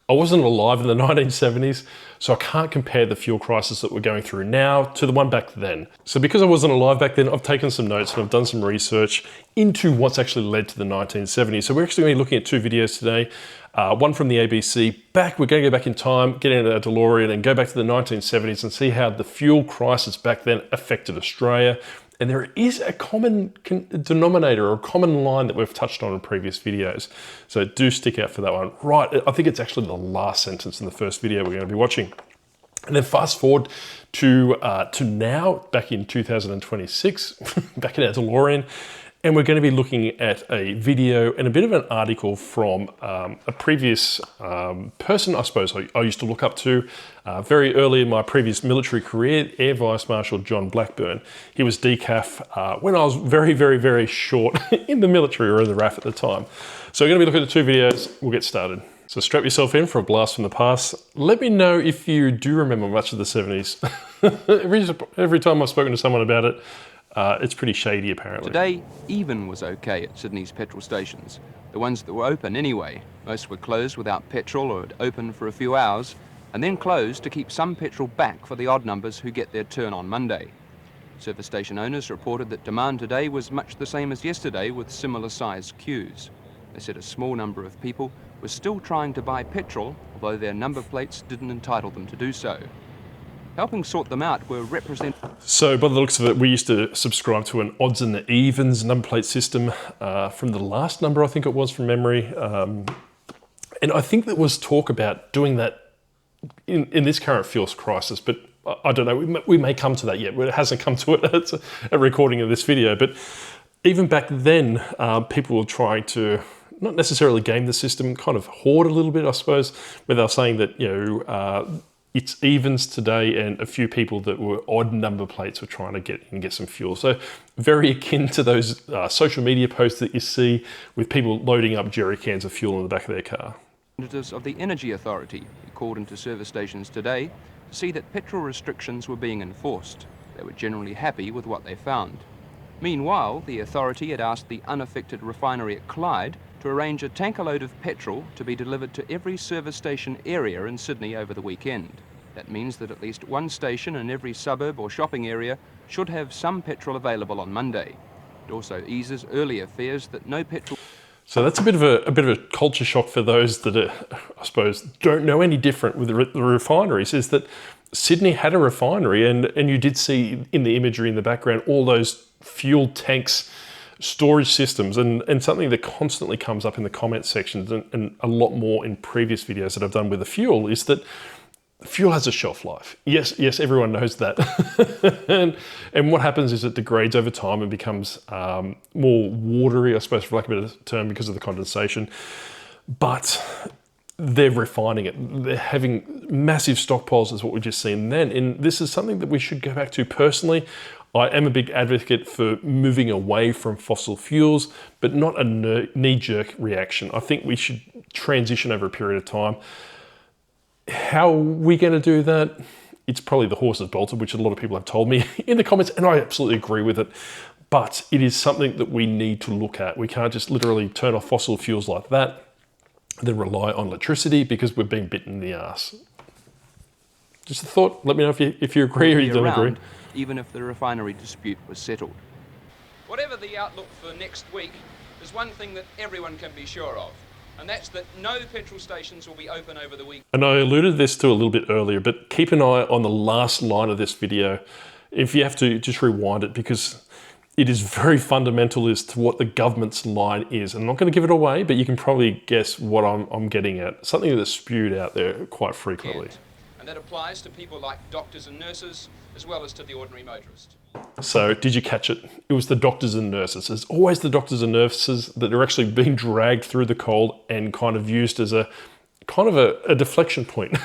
I wasn't alive in the 1970s, so I can't compare the fuel crisis that we're going through now to the one back then. So because I wasn't alive back then, I've taken some notes and I've done some research into what's actually led to the 1970s. So we're actually going to be looking at two videos today. One from the ABC. We're going to go back in time, get into a DeLorean and go back to the 1970s and see how the fuel crisis back then affected Australia. And there is a common denominator or a common line that we've touched on in previous videos. So do stick out for that one. Right, I think it's actually the last sentence in the first video we're going to be watching. And then fast forward to now, back in 2026, back in our DeLorean, and we're going to be looking at a video and a bit of an article from a previous person, I suppose, I used to look up to very early in my previous military career, Air Vice Marshal John Blackburn. He was decaf when I was very, very, very short in the military or in the RAF at the time. So we're going to be looking at the two videos. We'll get started. So strap yourself in for a blast from the past. Let me know if you do remember much of the 70s. every time I've spoken to someone about it, it's pretty shady, apparently. Today, even was okay at Sydney's petrol stations. The ones that were open anyway. Most were closed without petrol or had opened for a few hours, and then closed to keep some petrol back for the odd numbers who get their turn on Monday. Service station owners reported that demand today was much the same as yesterday with similar sized queues. They said a small number of people were still trying to buy petrol, although their number plates didn't entitle them to do so. Helping sort them out were So by the looks of it, we used to subscribe to an odds and evens number plate system from the last number, I think it was from memory. And I think there was talk about doing that in this current fuels crisis, but I don't know, we may come to that yet. It hasn't come to it. It's a recording of this video, but even back then, people were trying to not necessarily game the system, kind of hoard a little bit, I suppose, where they were saying that, it's evens today and a few people that were odd number plates were trying to get some fuel. So very akin to those social media posts that you see with people loading up jerry cans of fuel in the back of their car. Representatives of the Energy Authority who called into service stations today to see that petrol restrictions were being enforced. They were generally happy with what they found. Meanwhile, the authority had asked the unaffected refinery at Clyde to arrange a tanker load of petrol to be delivered to every service station area in Sydney over the weekend. That means that at least one station in every suburb or shopping area should have some petrol available on Monday. It also eases earlier fears that no petrol... So that's a bit of a culture shock for those that I suppose don't know any different with the refineries, is that Sydney had a refinery and you did see in the imagery in the background all those fuel tanks, storage systems, and something that constantly comes up in the comment sections and a lot more in previous videos that I've done with the fuel is that fuel has a shelf life. Yes, everyone knows that. and what happens is it degrades over time and becomes more watery, I suppose, for lack of a better term, because of the condensation. But they're refining it. They're having massive stockpiles, is what we've just seen then. And this is something that we should go back to personally. I am a big advocate for moving away from fossil fuels, but not a knee-jerk reaction. I think we should transition over a period of time. How are we going to do that? It's probably the horse has bolted, which a lot of people have told me in the comments, and I absolutely agree with it. But it is something that we need to look at. We can't just literally turn off fossil fuels like that, then rely on electricity because we're being bitten in the ass. Just a thought. Let me know if you agree or you don't agree. Even if the refinery dispute was settled. Whatever the outlook for next week, there's one thing that everyone can be sure of, and that's that no petrol stations will be open over the week. And I alluded this to a little bit earlier, but keep an eye on the last line of this video. If you have to, just rewind it because it is very fundamental as to what the government's line is. I'm not going to give it away, but you can probably guess what I'm getting at. Something that's spewed out there quite frequently. And that applies to people like doctors and nurses, as well as to the ordinary motorist. So did you catch it? It was the doctors and nurses. It's always the doctors and nurses that are actually being dragged through the cold and kind of used as a deflection point.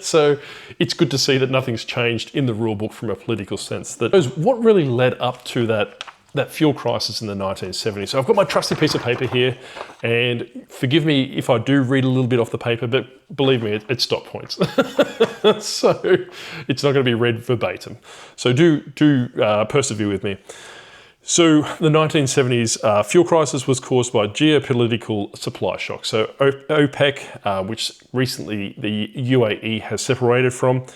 So it's good to see that nothing's changed in the rule book from a political sense. What really led up to that fuel crisis in the 1970s. So I've got my trusty piece of paper here, and forgive me if I do read a little bit off the paper, but believe me, it's stop points. So it's not going to be read verbatim. So do persevere with me. So the 1970s fuel crisis was caused by geopolitical supply shock. So OPEC, which recently the UAE has separated from,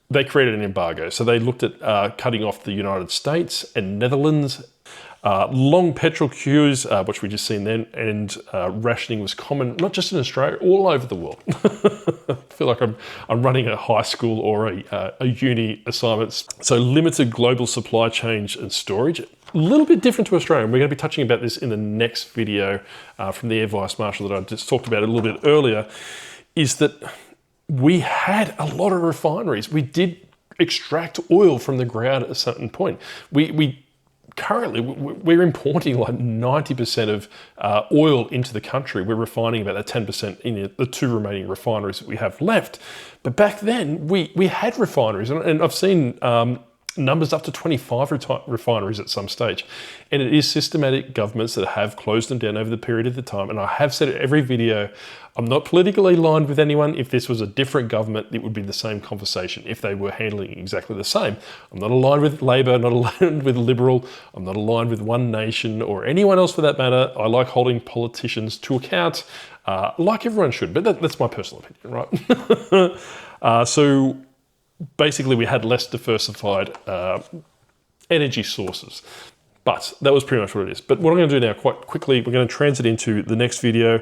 they created an embargo. So they looked at cutting off the United States and Netherlands. Long petrol queues, which we just seen then, and rationing was common, not just in Australia, all over the world. I feel like I'm running a high school or a uni assignment. So limited global supply chains and storage. A little bit different to Australia. And we're going to be touching about this in the next video from the Air Vice Marshal that I just talked about a little bit earlier, is that we had a lot of refineries. We did extract oil from the ground at a certain point. Currently, we're importing like 90% of oil into the country. We're refining about that 10% in the two remaining refineries that we have left. But back then, we had refineries, and I've seen numbers up to 25 refineries at some stage. And it is systematic governments that have closed them down over the period of the time. And I have said it every video, I'm not politically aligned with anyone. If this was a different government, it would be the same conversation if they were handling exactly the same. I'm not aligned with Labor, not aligned with Liberal. I'm not aligned with One Nation or anyone else for that matter. I like holding politicians to account, like everyone should, but that's my personal opinion, right? So basically we had less diversified energy sources. But that was pretty much what it is. But what I'm going to do now, quite quickly, we're going to transit into the next video.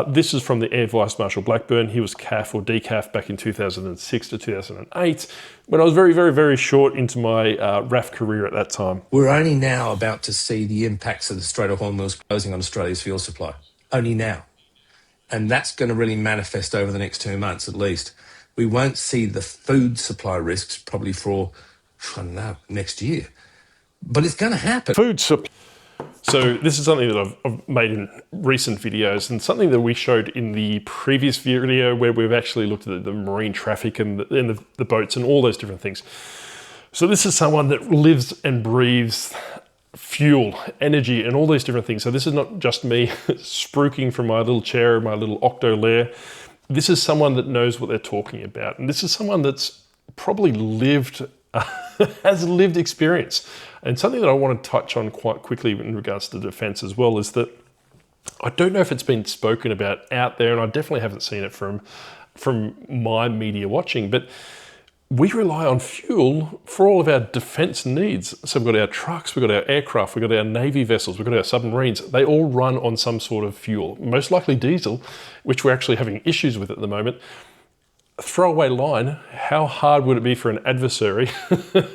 This is from the Air Vice Marshal Blackburn. He was CAF or decaf back in 2006 to 2008, when I was very, very, very short into my RAF career at that time. We're only now about to see the impacts of the Strait of Hormuz closing on Australia's fuel supply. Only now. And that's going to really manifest over the next 2 months at least. We won't see the food supply risks probably for, I don't know, next year. But it's going to happen. Food supply. So this is something that I've made in recent videos, and something that we showed in the previous video where we've actually looked at the marine traffic and the boats and all those different things. So this is someone that lives and breathes fuel, energy, and all these different things. So this is not just me spruiking from my little chair, my little Octo lair. This is someone that knows what they're talking about. And this is someone that's probably lived, has lived experience. And something that I want to touch on quite quickly in regards to defence as well is that I don't know if it's been spoken about out there, and I definitely haven't seen it from my media watching, but we rely on fuel for all of our defence needs. So we've got our trucks, we've got our aircraft, we've got our Navy vessels, we've got our submarines. They all run on some sort of fuel, most likely diesel, which we're actually having issues with at the moment. Throwaway line, how hard would it be for an adversary,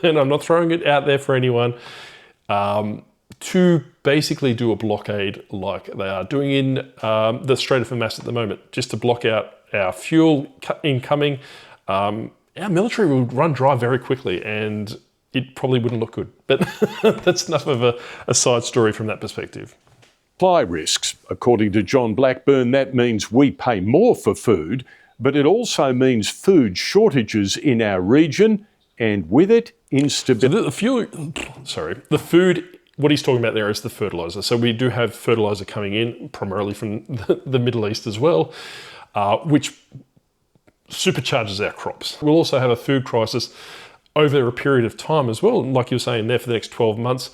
and I'm not throwing it out there for anyone, to basically do a blockade like they are doing in the Strait of Hormuz at the moment, just to block out our fuel incoming. Our military would run dry very quickly, and it probably wouldn't look good. But that's enough of a side story from that perspective. Supply risks. According to John Blackburn, that means we pay more for food, but it also means food shortages in our region, and with it, instability. So the food, what he's talking about there is the fertiliser. So we do have fertiliser coming in, primarily from the Middle East as well, which supercharges our crops. We'll also have a food crisis over a period of time as well, like you were saying there, for the next 12 months,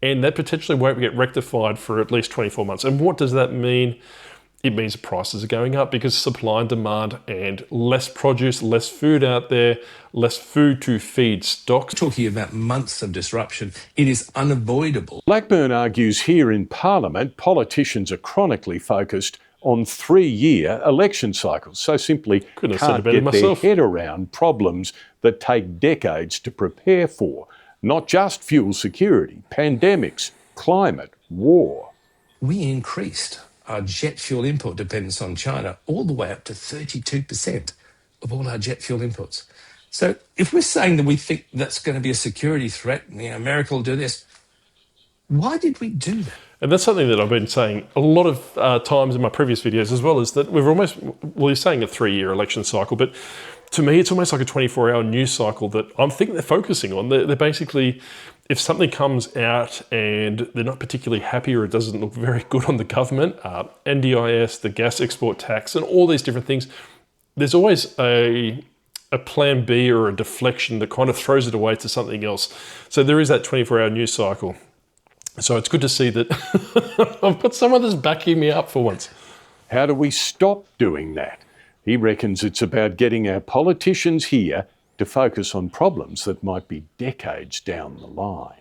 and that potentially won't get rectified for at least 24 months. And what does that mean? It means prices are going up because supply and demand, and less produce, less food out there, less food to feed stocks. Talking about months of disruption, it is unavoidable. Blackburn argues here in Parliament, politicians are chronically focused on 3-year election cycles, so simply can't get their head around problems that take decades to prepare for, not just fuel security, pandemics, climate, war. We increased our jet fuel import dependence on China all the way up to 32% of all our jet fuel imports. So if we're saying that we think that's going to be a security threat, America will do this, why did we do that? And that's something that I've been saying a lot of times in my previous videos as well, is that we've almost, well, you're saying a 3-year election cycle, but to me, it's almost like a 24-hour news cycle that I'm thinking they're focusing on. They're basically, if something comes out and they're not particularly happy or it doesn't look very good on the government, NDIS, the gas export tax, and all these different things, there's always a plan B or a deflection that kind of throws it away to something else. So there is that 24-hour news cycle. So it's good to see that I've got someone that's backing me up for once. How do we stop doing that? He reckons it's about getting our politicians here to focus on problems that might be decades down the line.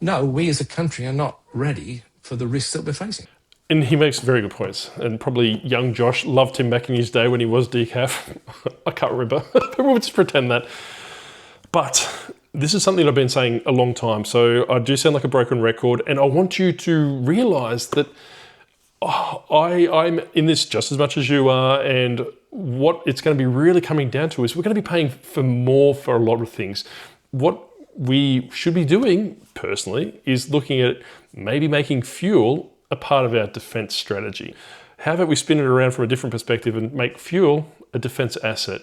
No, we as a country are not ready for the risks that we're facing. And he makes very good points. And probably young Josh loved him back in his day when he was decaf. I can't remember. We'll just pretend that. But this is something I've been saying a long time. So I do sound like a broken record. And I want you to realise that I'm in this just as much as you are. And what it's going to be really coming down to is we're going to be paying for more for a lot of things. What we should be doing, personally, is looking at maybe making fuel a part of our defence strategy. How about we spin it around from a different perspective and make fuel a defence asset?